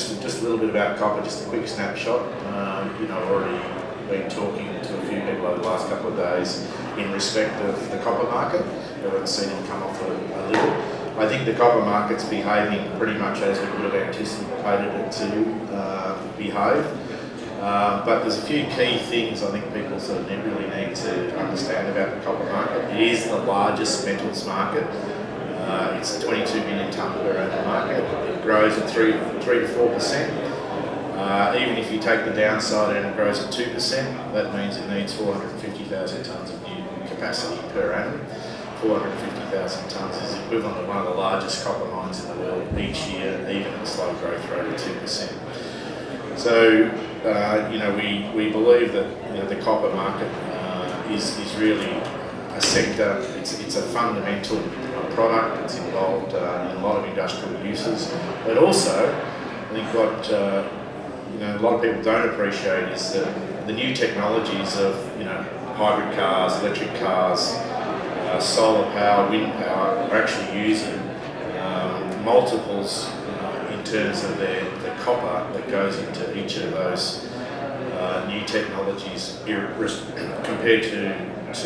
just a little bit about copper, just a quick snapshot. Already been talking to a few people over the last couple of days in respect of the copper market. Everyone's seen it come off a little. I think the copper market's behaving pretty much as we would have anticipated it to behave. But there's a few key things I think people sort of really need to understand about the copper market. It is the largest metals market. It's a 22 million tonne per annum market. It grows at 3 to 4%. Even if you take the downside and it grows at 2%, that means it needs 450,000 tonnes of new capacity per annum. 450,000 tonnes is equivalent to one of the largest copper mines in the world each year, even at a slow growth rate of 2%. So, we believe that the copper market is really a sector. It's a fundamental product. It's involved in a lot of industrial uses, but also I think what a lot of people don't appreciate is that the new technologies of hybrid cars, electric cars, solar power, wind power are actually using multiples in terms of the copper that goes into each of those new technologies compared to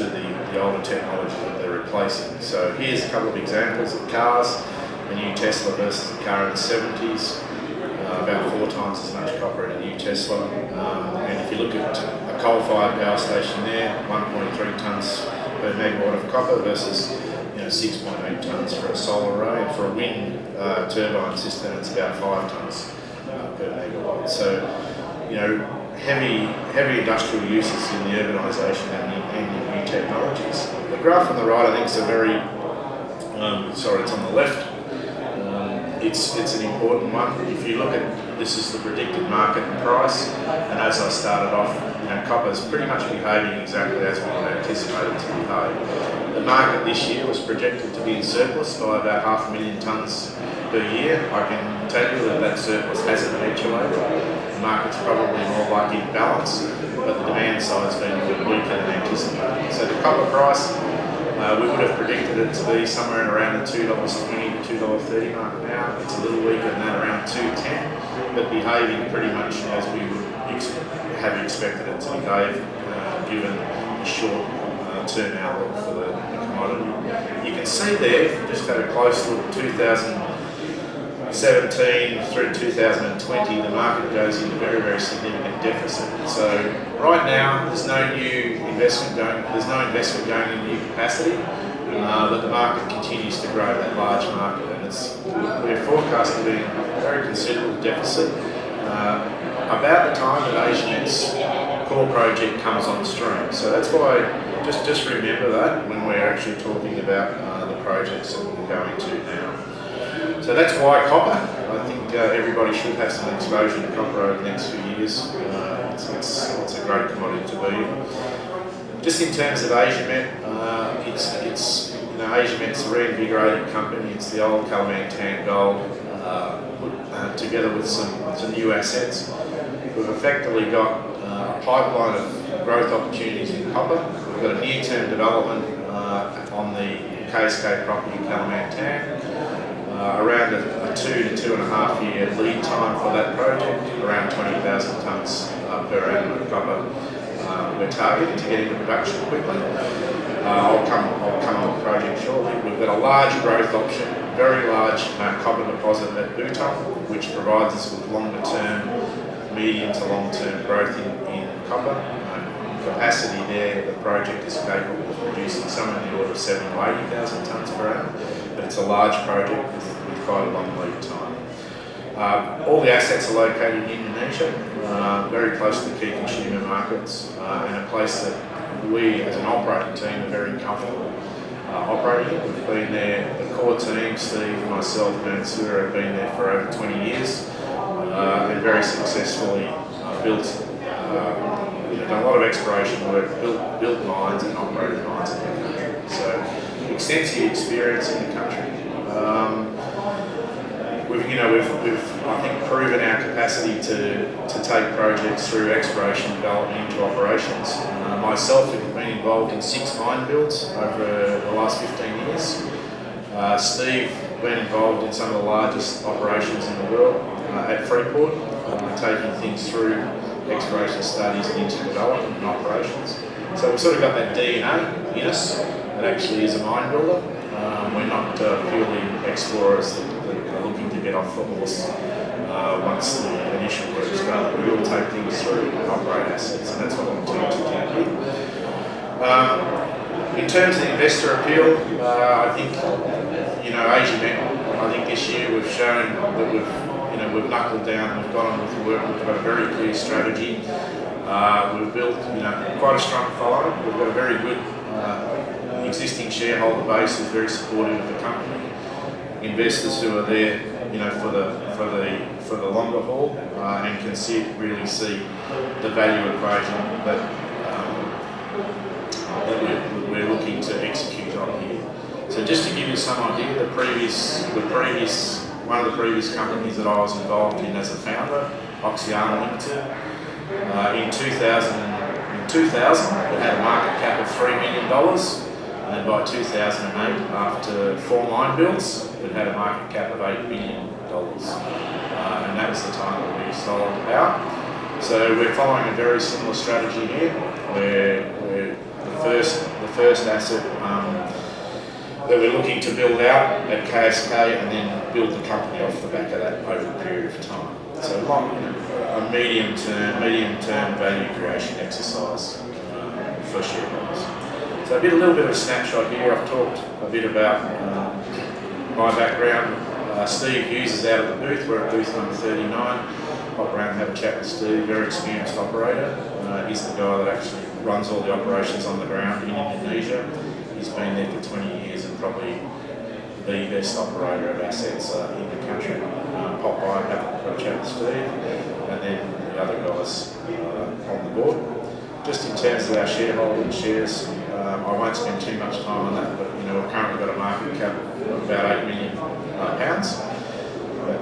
the older technology that they're replacing. So here's a couple of examples of cars. The new Tesla versus a car in the 70s, about 4 times as much copper in a new Tesla. And if you look at a coal-fired power station there, 1.3 tonnes per megawatt of copper versus 6.8 tonnes for a solar array, and for a wind turbine system it's about 5 tonnes per megawatt. So heavy industrial uses in the urbanisation and new technologies. The graph on the right I think is a very, it's on the left. It's an important one. If you look at, this is the predicted market and price, and as I started off, copper is pretty much behaving exactly as we anticipated to behave. The market this year was projected to be in surplus by about 500,000 tonnes per year. I can tell you that surplus hasn't eventuated. The market's probably more likely in balance, but the demand side's been a bit weaker than anticipated. So the copper price, we would have predicted it to be somewhere around the $2.20 to $2.30 mark now. It's a little weaker than that, around $2.10, but behaving pretty much as we would have expected it to behave, given the short-term outlook for the commodity. You can see there, if you just had a close look, 2017 through 2020, the market goes into very, very significant deficit. So right now, there's no investment going in new capacity, but the market continues to grow, that large market, and we're forecast to be in a very considerable deficit about the time that Asiamet's core project comes on stream. So that's why, just remember that when we're actually talking about the projects that we're going to now. So that's why copper. I think everybody should have some exposure to copper over the next few years. It's a great commodity to be in. Just in terms of Asiamet, Asiamet's a reinvigorated company. It's the old Kalimantan gold put together with some new assets. We've effectively got a pipeline of growth opportunities in copper. We've got a near-term development on the KSK property in Kalimantan. Around a 2 to 2.5 year lead time for that project, around 20,000 tonnes per annum of copper. We're targeting to get into production quickly. I'll come on the project shortly. We've got a large growth option, very large copper deposit at Bhutan, which provides us with longer term, medium to long term growth in copper. Capacity there, the project is capable of producing somewhere in the order of 70,000 to 80,000 tonnes per annum, but it's a large project with quite a long lead time. All the assets are located in Indonesia, very close to the key consumer markets, and a place that we as an operating team are very comfortable operating. We've been there, the core team, Steve, myself, and Sura have been there for over 20 years, and very successfully built, done a lot of exploration work, built mines and operated mines in the country. So extensive experience in the country. We've I think proven our capacity to take projects through exploration development into operations. Myself have been involved in 6 mine builds over the last 15 years. Steve been involved in some of the largest operations in the world. at Freeport, taking things through exploration studies and into development and operations. So we've sort of got that DNA in us that actually is a mine builder. We're not purely explorers that are looking to get off the horse once the initial work's done. We will take things through and operate assets, and that's what we're trying to do here. In terms of the investor appeal, I think, Asiamet, I think this year we've shown that we've knuckled down, we've gone on with the work, we've got a very clear strategy. We've built, quite a strong following. We've got a very good existing shareholder base who's very supportive of the company. Investors who are there, for the longer haul and can really see the value equation that we're looking to execute on here. So just to give you some idea, one of the previous companies that I was involved in as a founder, Oxiana Limited, in 2000, it had a market cap of $3 million, and then by 2008, after 4 mine builds, it had a market cap of $8 billion, and that was the time that we sold out. So we're following a very similar strategy here, where the first asset that we're looking to build out at KSK, and then build the company off the back of that over a period of time. So a medium-term value creation exercise for shareholders. So a little bit of a snapshot here. I've talked a bit about my background. Steve Hughes is out of the booth. We're at booth number 39. Pop around and have a chat with Steve, very experienced operator. He's the guy that actually runs all the operations on the ground in Indonesia. He's been there for 20 years and probably the best operator of assets in the country. Pop by and have a chat with Steve, and then the other guys on the board. Just in terms of our shareholding shares, I won't spend too much time on that, but we've currently got a market cap of about £8 million, about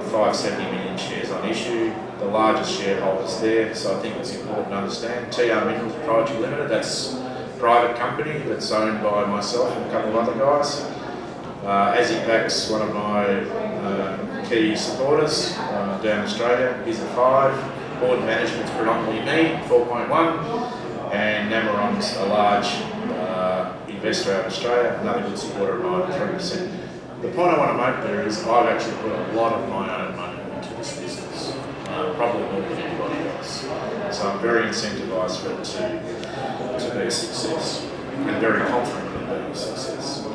570 million shares on issue. The largest shareholders there, so I think it's important to understand. TR Minerals Proprietary Limited, that's a private company that's owned by myself and a couple of other guys. Asiamet's one of my key supporters down in Australia. He's at 5. Board management's predominantly me, 4.1. And Namaron's a large investor out of Australia, another good supporter of mine, 3%. The point I want to make there is I've actually put a lot of my own money into this business, probably more than anybody else. So I'm very incentivised for it to be a success, and very confident in being a success.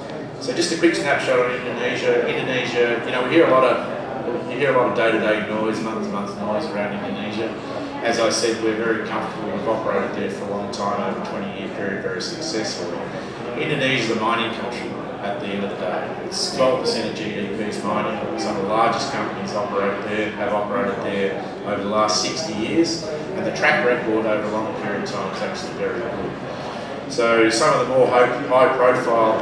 So just a quick snapshot on Indonesia. Indonesia, we hear a lot of day-to-day noise, month-to-month noise around Indonesia. As I said, we're very comfortable. We've operated there for a long time, over a 20-year period, very successfully. Indonesia is a mining country at the end of the day. It's 12% of GDP is mining. Some of the largest companies have operated there over the last 60 years, and the track record over a long period of time is actually very good. So some of the more high-profile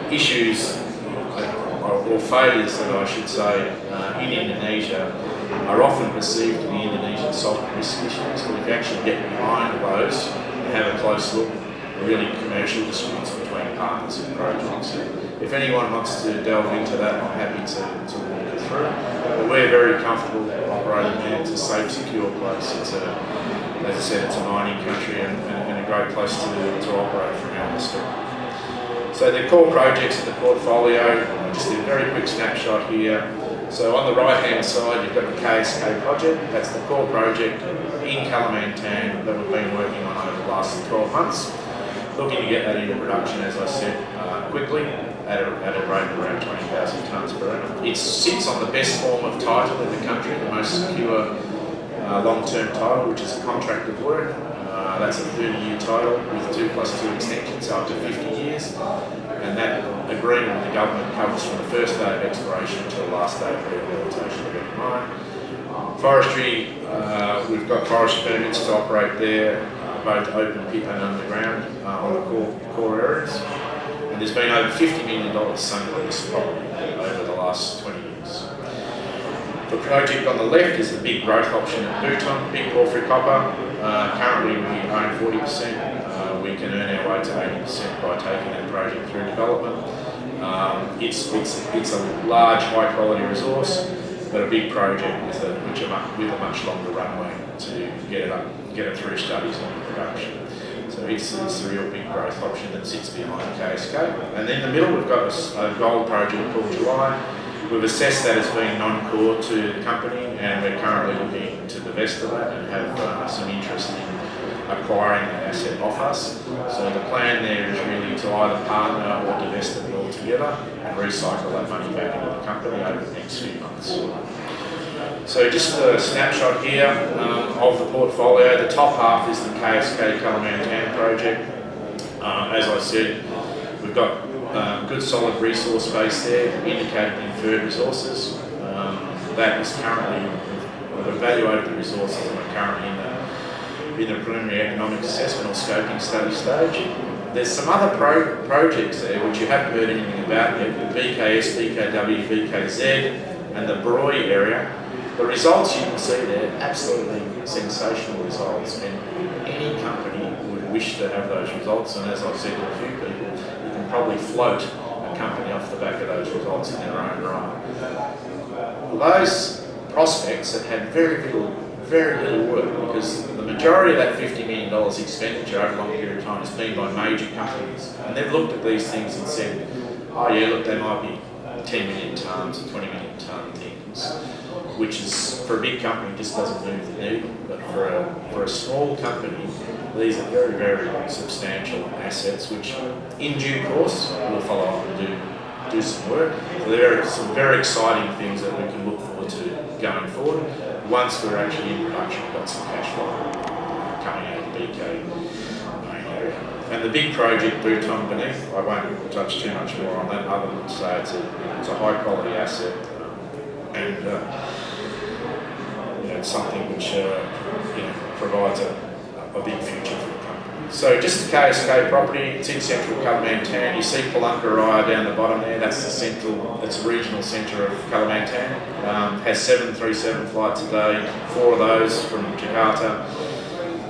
issues, or failures that I should say, in Indonesia are often perceived to be Indonesian sovereign risk issues, but if you actually get behind those and have a close look, really commercial disputes between partners in projects. If anyone wants to delve into that, I'm happy to walk you through. But we're very comfortable operating there. It's a safe, secure place. As I said, it's a mining country and a great place to operate from our perspective. So the core projects in the portfolio, just a very quick snapshot here. So on the right-hand side, you've got the KSK project. That's the core project in Kalimantan that we've been working on over the last 12 months. Looking to get that into production, as I said, quickly at a rate of around 20,000 tonnes per annum. It sits on the best form of title in the country, the most secure long-term title, which is a contract of work. That's a 30-year title with 2+2 extensions, so up to 50 years. And that agreement with the government covers from the first day of exploration to the last day of rehabilitation of the mine. Forestry, we've got forest permits to operate there, both open pit and underground on the core areas. And there's been over $50 million sunk on this property over the last 20 years. The project on the left is the big growth option at Buton, big porphyry copper. Currently we own 40%. We can earn our way to 80% by taking that project through development. It's a large, high quality resource, but a big project with a much longer runway to get it through studies and production. So it's a real big growth option that sits behind KSK. And then in the middle we've got a gold project called July. We've assessed that as being non-core to the company, and we're currently looking to divest of that and have some interest in acquiring that asset off us. So the plan there is really to either partner or divest it altogether and recycle that money back into the company over the next few months. So just a snapshot here of the portfolio. The top half is the KSK Kalimantan project. As I said, we've got good solid resource base there, indicated and inferred resources. That is currently, we've evaluated the resources and we're currently in the preliminary economic assessment or scoping study stage. There's some other projects there which you haven't heard anything about yet, the BKS, BKW, BKZ and the Broy area. The results you can see there, absolutely sensational results, and any company would wish to have those results, and as I've said to a few people, you can probably float a company off the back of those results in their own right. Those prospects have had very little work, because the majority of that $50 million expenditure over a long period of time has been by major companies, and they've looked at these things and said, oh yeah, look, they might be 10 million tonnes or 20 million tonne things, which is, for a big company, just doesn't move the needle. But for a small company, these are very substantial assets, which in due course will follow up and do some work. So there are some very exciting things that we can look forward to going forward. Once we're actually in production, we've got some cash flow coming out of the BK main area. And the big project, Bhutan Beneath, I won't touch too much more on that other than to say it's a high quality asset, and it's something which provides a big future for the company. So just the KSK property, it's in central Kalimantan. You see Palangkaraya down the bottom there, that's the regional centre of Kalimantan. Has 737 flights a day, 4 of those from Jakarta.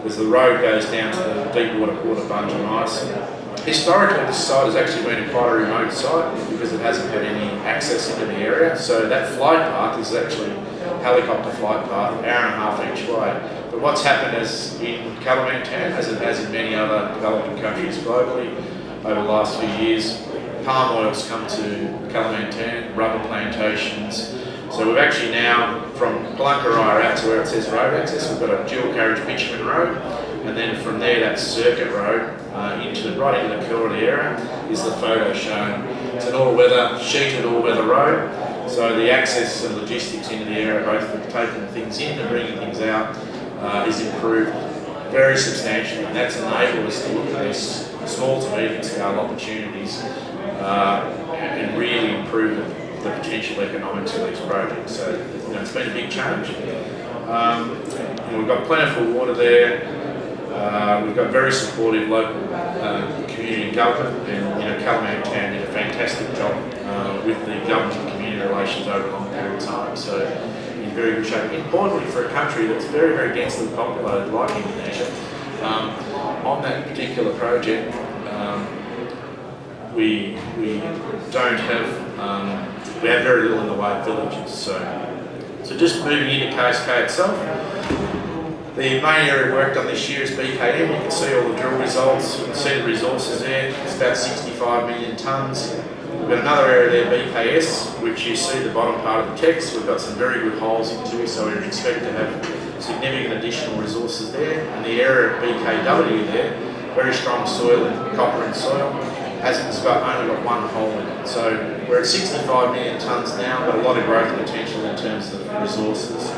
As the road goes down to the deep water port of Banjarmasin ice. Historically, this site has actually been quite a remote site because it hasn't had any access into the area. So that flight path is actually helicopter flight path, an hour and a half each way. But what's happened is in Kalimantan, as it has in many other developing countries globally over the last few years, palm oil's come to Kalimantan, rubber plantations. So we've actually now, from Palangkaraya out to where it says road access, we've got a dual carriage bitumen road, and then from there that circuit road right into the core of the area is the photo shown. It's an sheeted all-weather road, so the access and logistics into the area, both for taking things in and bringing things out, is improved very substantially, and that's enabled us to look at these small to medium scale opportunities and really improve the potential economics of these projects. So it's been a big change. We've got plentiful water there. We've got very supportive local community and government, and Kalimantan did a fantastic job with the government and community relations over a long period of time. So in very good shape. Importantly, for a country that's very densely populated like Indonesia, on that particular project, we don't have we have very little in the way of villages. So just moving into KSK itself, the main area worked on this year is BKM. You can see all the drill results, you can see the resources there. It's about 65 million tonnes. We've got another area there, BKS, which you see the bottom part of the text. We've got some very good holes into it, so we expect to have significant additional resources there. And the area of BKW there, very strong soil and copper in soil, it's only got one hole in it. So we're at 65 million tonnes now, but a lot of growth potential in terms of resources.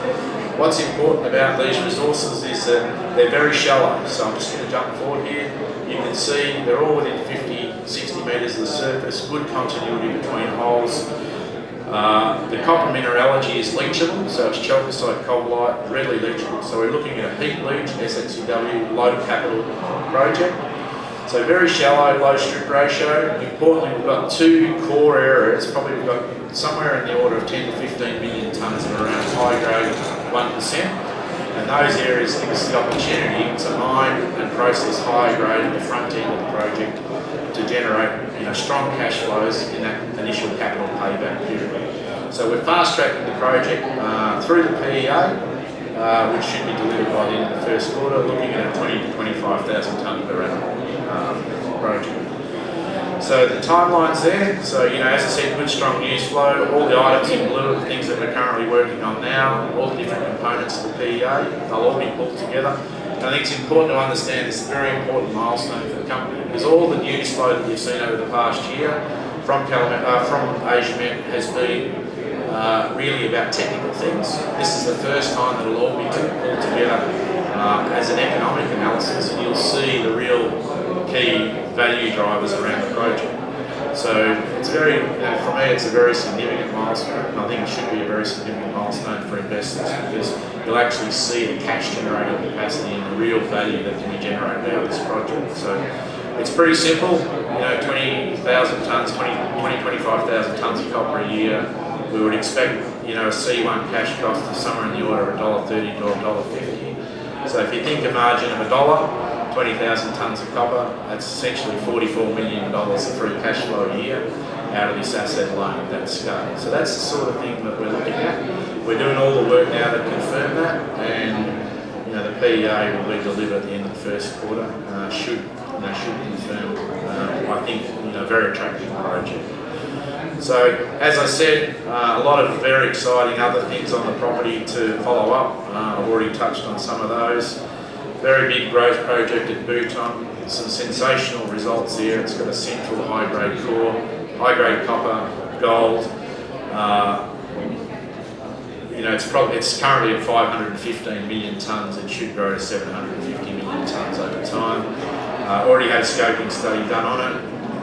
What's important about these resources is that they're very shallow. So I'm just going to jump forward here. You can see they're all within 50, 60 metres of the surface, good continuity between holes. The copper mineralogy is leachable, so it's chalcocite, cobalite, readily leachable. So we're looking at a heap leach, SXEW, low capital project. So very shallow, low strip ratio. Importantly, we've got 2 core areas. Probably we've got somewhere in the order of 10 to 15 million tonnes of around high grade 1%. And those areas give us the opportunity to mine and process high grade at the front end of the project to to generate strong cash flows in that initial capital payback period. So we're fast-tracking the project through the PEA, which should be delivered by the end of the first quarter, looking at a 20,000 to 25,000 tonne per annum project. So the timeline's there. So, as I said, good strong news flow. All the items in blue are the things that we're currently working on now. All the different components of the PEA, they'll all be pulled together. And I think it's important to understand this is a very important milestone for the company, because all the news flow that you've seen over the past year from Asiamet has been really about technical things. This is the first time that it'll all be pulled together as an economic analysis, and you'll see the real key value drivers around the project. So it's for me, it's a very significant milestone, and I think it should be a very significant milestone for investors, because you'll actually see the cash generating capacity and the real value that can be generated out of this project. So it's pretty simple, 20,000 tonnes, 25,000 tonnes of copper a year. We would expect, a C1 cash cost of somewhere in the order of $1.30 to $1.50. So if you think a margin of $1, 20,000 tonnes of copper, that's essentially $44 million of free cash flow a year out of this asset alone at that scale. So that's the sort of thing that we're looking at. We're doing all the work now to confirm that, and the PEA will be delivered at the end of the first quarter. Should confirm, I think, a very attractive project. So, as I said, a lot of very exciting other things on the property to follow up. I've already touched on some of those. Very big growth project at Bhutan, some sensational results here. It's got a central high-grade core, high-grade copper, gold. It's currently at 515 million tonnes. It should grow to 750 million tonnes over time. Already had a scoping study done on it.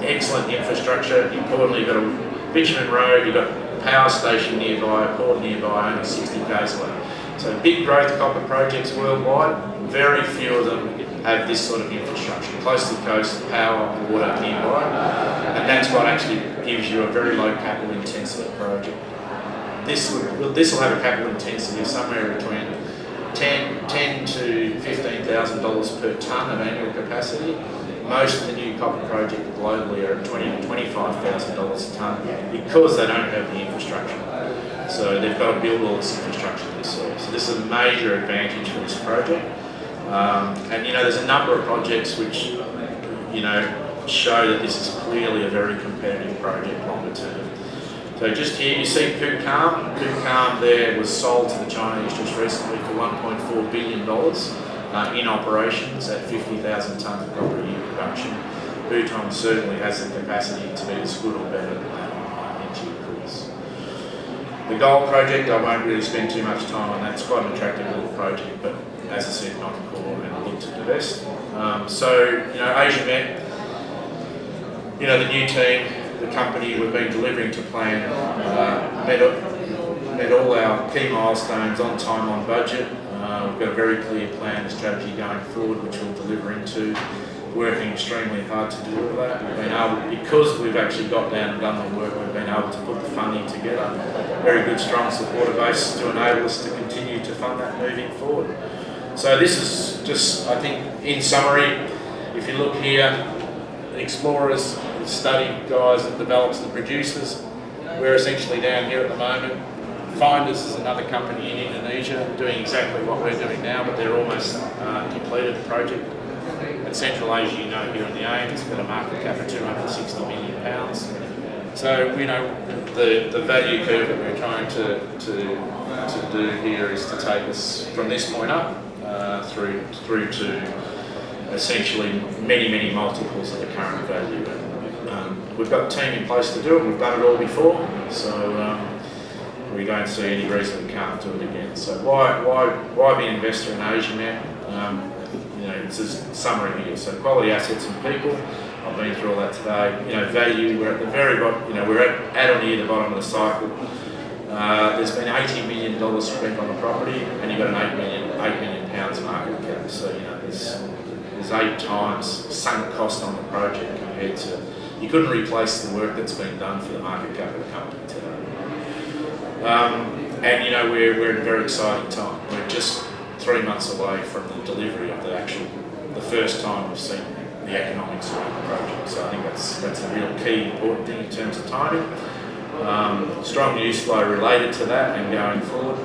Excellent infrastructure. Importantly, you've got a bitumen road, you've got a power station nearby, a port nearby, only 60 k's away. So big growth copper projects worldwide. Very few of them have this sort of infrastructure, close to the coast, power, water nearby, and that's what actually gives you a very low capital intensity project. This will have a capital intensity of somewhere between $10,000 to $15,000 per tonne of annual capacity. Most of the new copper projects globally are at $20,000 to $25,000 a tonne because they don't have the infrastructure. So they've got to build all this infrastructure themselves. So this is a major advantage for this project. And there's a number of projects which, show that this is clearly a very competitive project longer term. So just here you see Pukam. Pukam there was sold to the Chinese just recently for $1.4 billion in operations at 50,000 tonnes of copper a year production. Bhutan certainly has the capacity to be as good or better than that in due course. The gold project, I won't really spend too much time on that. It's quite an attractive little project, but as I said, not core and look to divest. Asiamet, the new team, the company, we've been delivering to plan, met all our key milestones on time, on budget. We've got a very clear plan and strategy going forward, which we'll deliver into. Working extremely hard to do all that. We've been able, because we've actually got down and done the work, we've been able to put the funding together. Very good, strong supporter base to enable us to continue to fund that moving forward. So this is just, I think, in summary, if you look here, the explorers, the study guys that develops the producers, we're essentially down here at the moment. Finders is another company in Indonesia doing exactly what we're doing now, but they're almost completed the project. At Central Asia, here in the AIM, it's got a market cap of £260 million. So, the value curve that we're trying to do here is to take us from this point up through to essentially many multiples of the current value. We've got a team in place to do it. We've done it all before, so we don't see any reason we can't do it again. So why be an investor in Asiamet? It's a summary here. So quality assets and people. I've been through all that today. Value. We're at the very bottom. We're at or near the bottom of the cycle. There's been $80 million spent on the property, and you've got an £8 million market cap. So there's 8 times sunk cost on the project compared to. You couldn't replace the work that's been done for the market cap of the company today. And we're at a very exciting time. We're just 3 months away from the delivery of the first time we've seen the economics of the project. So I think that's a real key important thing in terms of timing. Strong news flow related to that and going forward,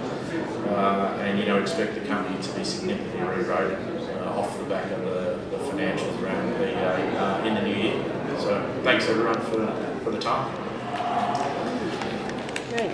and expect the company to be significantly re-rated off the back of the financials around in the new year. So thanks everyone for the time. Great.